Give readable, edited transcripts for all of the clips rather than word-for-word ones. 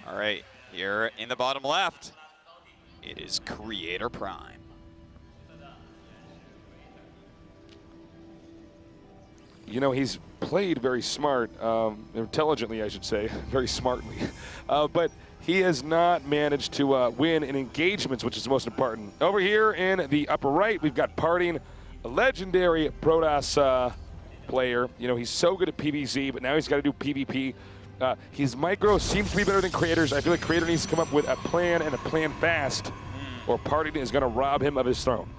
All right, here in the bottom left, it is CreatorPrime. You know, he's played very smart, intelligently, I should say, very smartly. But he has not managed to win in engagements, which is the most important. Over here in the upper right, we've got PartinG, a legendary Protoss player. You know, he's so good at PvZ, but now he's got to do PvP. His micro seems to be better than Creator's. I feel like Creator needs to come up with a plan, and a plan fast, or PartinG is going to rob him of his throne.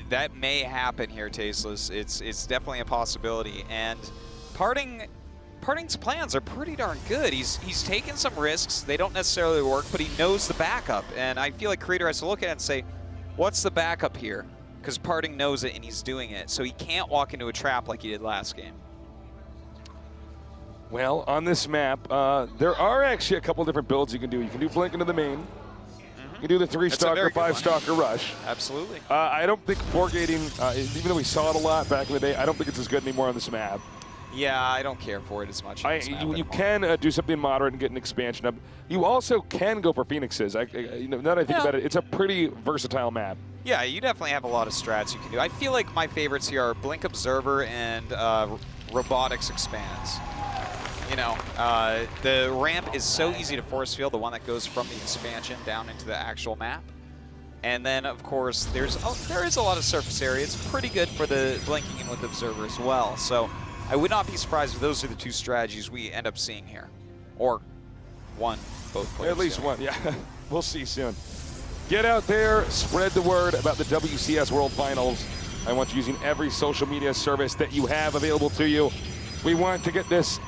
That may happen here, Tasteless. It's definitely a possibility. And PartinG's plans are pretty darn good. He's taken some risks. They don't necessarily work, but he knows the backup. And I feel like Creator has to look at it and say, what's the backup here? Because PartinG knows it and he's doing it. So he can't walk into a trap like he did last game. Well, on this map, there are actually a couple different builds you can do. You can do Blink into the main. You can do the 3-stalker, 5-stalker rush. Absolutely. I don't think 4-gating, even though we saw it a lot back in the day, I don't think it's as good anymore on this map. Yeah, I don't care for it as much. You can do something moderate and get an expansion up. You also can go for Phoenixes. You know, now that I think about it, it's a pretty versatile map. Yeah, you definitely have a lot of strats you can do. I feel like my favorites here are Blink Observer and Robotics Expands. You know, the ramp is so easy to force field, the one that goes from the expansion down into the actual map. And then, of course, there is a lot of surface area. It's pretty good for the blinking in with Observer as well. So I would not be surprised if those are the two strategies we end up seeing here. Or one, both players. At least one, yeah. We'll see soon. Get out there, spread the word about the WCS World Finals. I want you using every social media service that you have available to you. We want to get this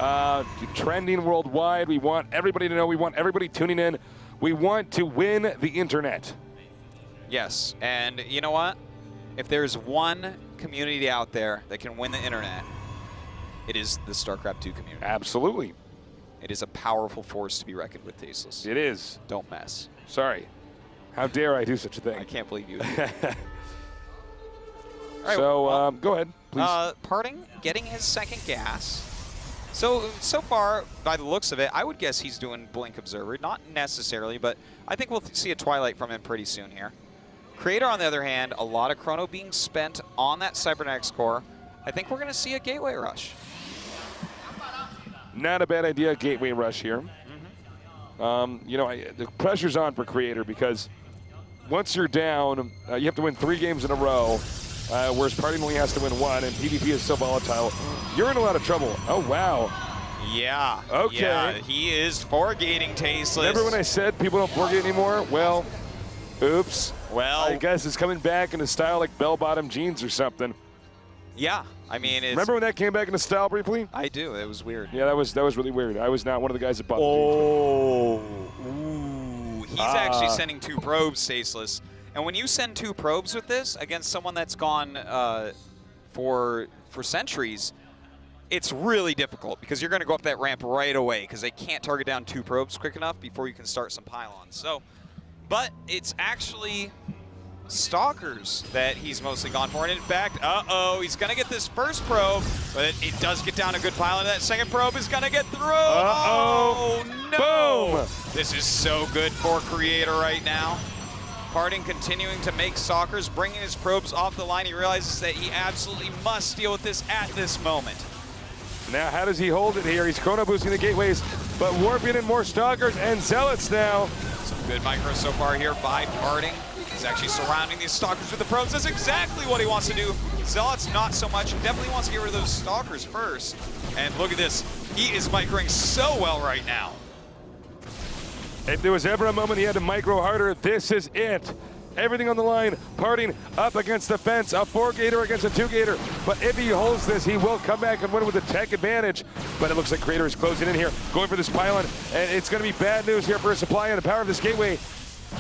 trending worldwide. We want everybody to know. We want everybody tuning in. We want to win the internet. Yes, and you know what? If there's one community out there that can win the internet, it is the StarCraft 2 community. Absolutely. It is a powerful force to be reckoned with, Tasteless. It is. Don't mess. Sorry. How dare I do such a thing? I can't believe you. All right, so go ahead, please. PartinG getting his second gas. So far, by the looks of it, I would guess he's doing Blink Observer. Not necessarily, but I think we'll see a Twilight from him pretty soon here. Creator, on the other hand, a lot of chrono being spent on that Cybernetics core. I think we're going to see a Gateway Rush. Not a bad idea, Gateway Rush here. You know, the pressure's on for Creator because once you're down, you have to win 3 games in a row. Whereas PartinG only has to win 1, and PvP is so volatile. You're in a lot of trouble. Oh, wow. Yeah. Okay. Yeah, he is 4-gating, Tasteless. Remember when I said people don't 4-gate anymore? Well, oops. Well, I guess it's coming back in a style like bell-bottom jeans or something. Yeah. I mean, it's... Remember when that came back into style briefly? I do. It was weird. Yeah, that was really weird. I was not one of the guys that bought the jeans. Ooh. He's actually sending 2 probes, Tasteless. And when you send 2 probes with this against someone that's gone for centuries, it's really difficult because you're going to go up that ramp right away because they can't target down 2 probes quick enough before you can start some pylons. So, but it's actually Stalkers that he's mostly gone for. And in fact, he's going to get this first probe, but it does get down a good pylon. That second probe is going to get through. Oh, no. Boom. This is so good for Creator right now. PartinG continuing to make Stalkers, bringing his probes off the line. He realizes that he absolutely must deal with this at this moment. Now, how does he hold it here? He's chrono boosting the gateways, but warping in more Stalkers and Zealots now. Some good micros so far here by PartinG. He's actually surrounding these Stalkers with the probes. That's exactly what he wants to do. Zealots, not so much. He definitely wants to get rid of those Stalkers first. And look at this. He is microing so well right now. If there was ever a moment he had to micro harder, this is it. Everything on the line. PartinG up against the fence. A 4-gator against a 2-gator. But if he holds this, he will come back and win with a tech advantage. But it looks like Creator is closing in here, going for this pylon. And it's going to be bad news here for a supply and the power of this gateway.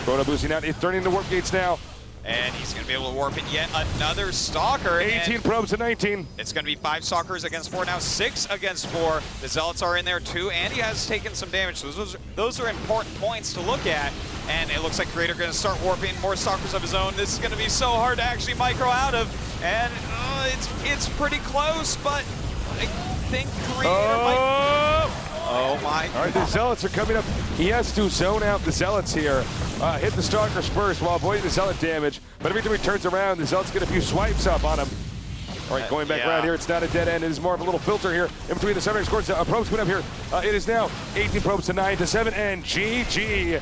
Chrono boosting out. It's turning into warp gates now. And he's going to be able to warp in yet another Stalker. 18 probes to 19. It's going to be 5 Stalkers against 4, now 6 against 4. The Zealots are in there too, and he has taken some damage. So those are important points to look at. And it looks like Creator going to start warping more Stalkers of his own. This is going to be so hard to actually micro out of. And it's pretty close, but I think Creator might... Oh my. All right, the Zealots are coming up. He has to zone out the Zealots here. Hit the Stalkers first while avoiding the Zealot damage. But every time he turns around, the Zealots get a few swipes up on him. All right, going back around here, it's not a dead end. It is more of a little filter here in between the center scores. Probes coming up here. It is now 18 probes to 9 to 7, and GG.